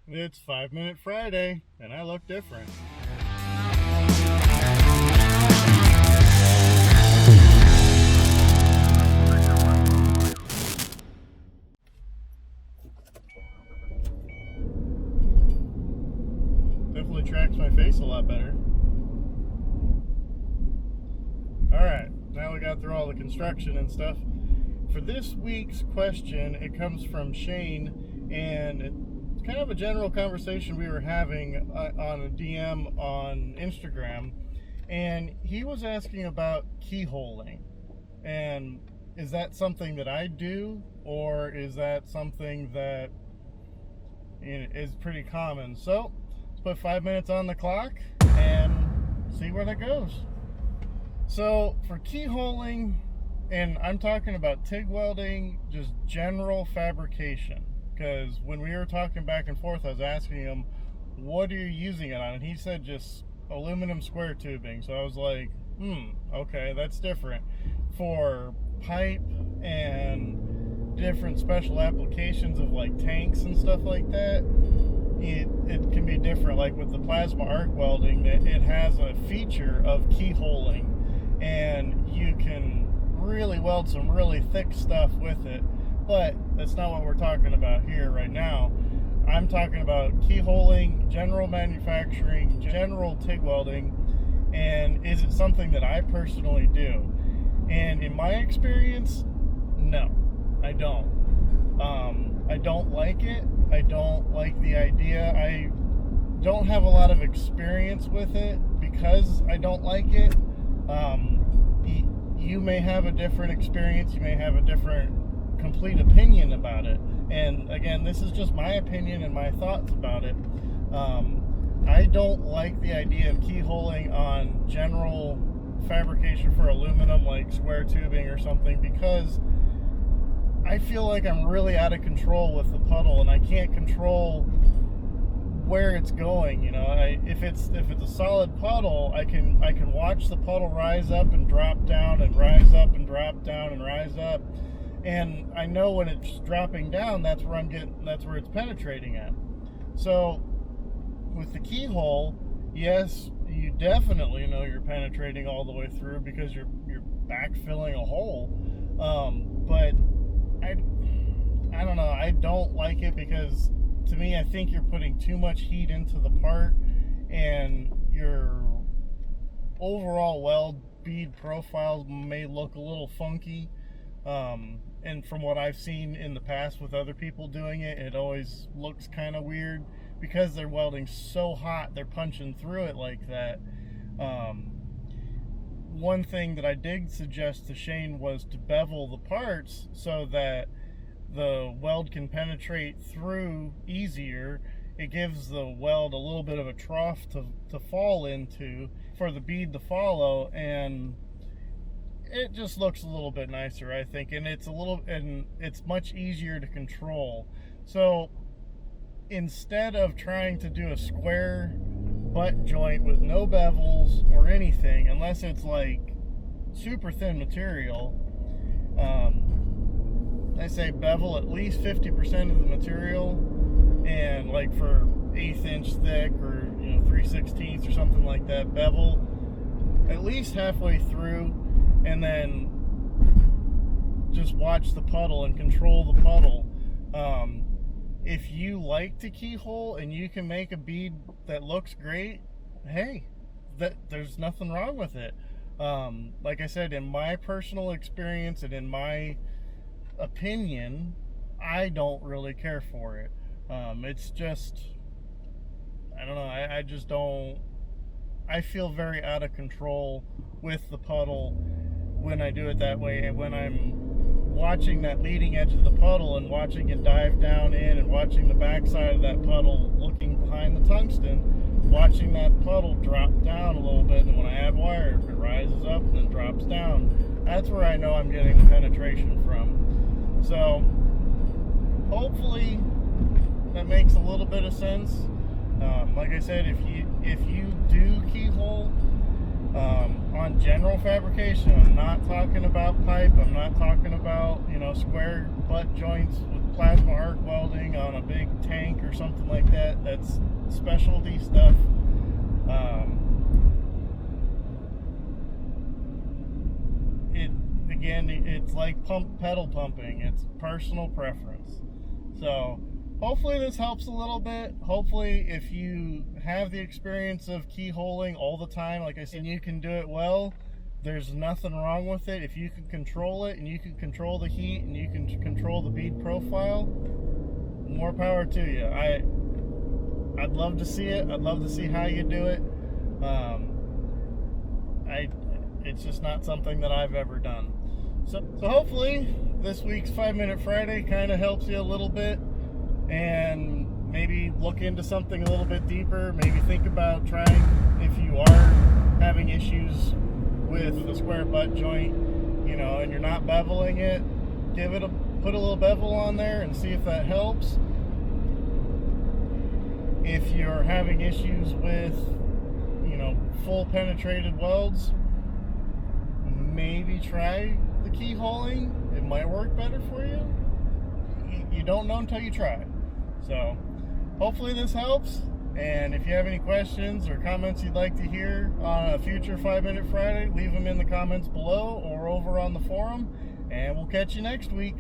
It's 5 Minute Friday, and I look different. Definitely tracks my face a lot better. Alright, now we got through all the construction and stuff. For this week's question, it comes from Shane, and it's kind of a general conversation we were having on a DM on Instagram, and he was asking about keyholing. And is that something that I do, or is that something that is pretty common? So let's put 5 minutes on the clock and see where that goes. So for keyholing, and I'm talking about TIG welding, just general fabrication, because when we were talking back and forth, I was asking him, what are you using it on? And he said just aluminum square tubing. So I was like, okay, that's different. For pipe and different special applications of like tanks and stuff like that, it can be different. Like with the plasma arc welding, it has a feature of keyholing, and you can really weld some really thick stuff with it. But that's not what we're talking about here right now. I'm talking about keyholing, general manufacturing, general TIG welding, and is it something that I personally do? And in my experience, no, I don't. I don't like it. I don't like the idea. I don't have a lot of experience with it because I don't like it. You may have a different experience. You may have a different complete opinion about it. And again, this is just my opinion and my thoughts about it. I don't like the idea of keyholing on general fabrication for aluminum, like square tubing or something, because I feel like I'm really out of control with the puddle, and I can't control where it's going. You know, if it's a solid puddle, I can watch the puddle rise up and drop down and rise up and drop down and rise up, and I know when it's dropping down, that's where it's penetrating at. So with the keyhole, yes, you definitely know you're penetrating all the way through because you're backfilling a hole. But I don't know. I don't like it because, to me, I think you're putting too much heat into the part, and your overall weld bead profile may look a little funky. And from what I've seen in the past with other people doing it, it always looks kind of weird because they're welding so hot, they're punching through it like that. One thing that I did suggest to Shane was to bevel the parts so that the weld can penetrate through easier. It gives the weld a little bit of a trough to fall into for the bead to follow, and it just looks a little bit nicer, I think, and it's much easier to control. So instead of trying to do a square butt joint with no bevels or anything, unless it's like super thin material, I say bevel at least 50% of the material, and like for 1/8 inch thick or 3/16 or something like that, bevel at least halfway through, and then just watch the puddle and control the puddle. If you like to keyhole and you can make a bead that looks great, hey, there's nothing wrong with it. Like I said, in my personal experience and in my opinion, I don't really care for it. It's just, I don't know, I just don't, I feel very out of control with the puddle when I do it that way, and when I'm watching that leading edge of the puddle and watching it dive down in, and watching the backside of that puddle, looking behind the tungsten, watching that puddle drop down a little bit, and when I add wire, it rises up and then drops down. That's where I know I'm getting the penetration from. So hopefully that makes a little bit of sense. Like I said, if you do keyhole on general fabrication, I'm not talking about pipe, I'm not talking about square butt joints with plasma arc welding on a big tank or something like that. That's specialty stuff. It's like pedal pumping. It's personal preference. So hopefully this helps a little bit. Hopefully if you have the experience of keyholing all the time, like I said, and you can do it well, there's nothing wrong with it. If you can control it and you can control the heat and you can control the bead profile, more power to you. I'd love to see it. I'd love to see how you do it. It's just not something that I've ever done. So hopefully this week's 5-Minute Friday kind of helps you a little bit, and maybe look into something a little bit deeper. Maybe think about trying, if you are having issues with the square butt joint, you know, and you're not beveling it, put a little bevel on there and see if that helps. If you're having issues with, you know, full penetrated welds, maybe try the keyholing. It might work better for you. You don't know until you try. So hopefully this helps. And if you have any questions or comments you'd like to hear on a future 5-Minute Friday, leave them in the comments below or over on the forum. And we'll catch you next week.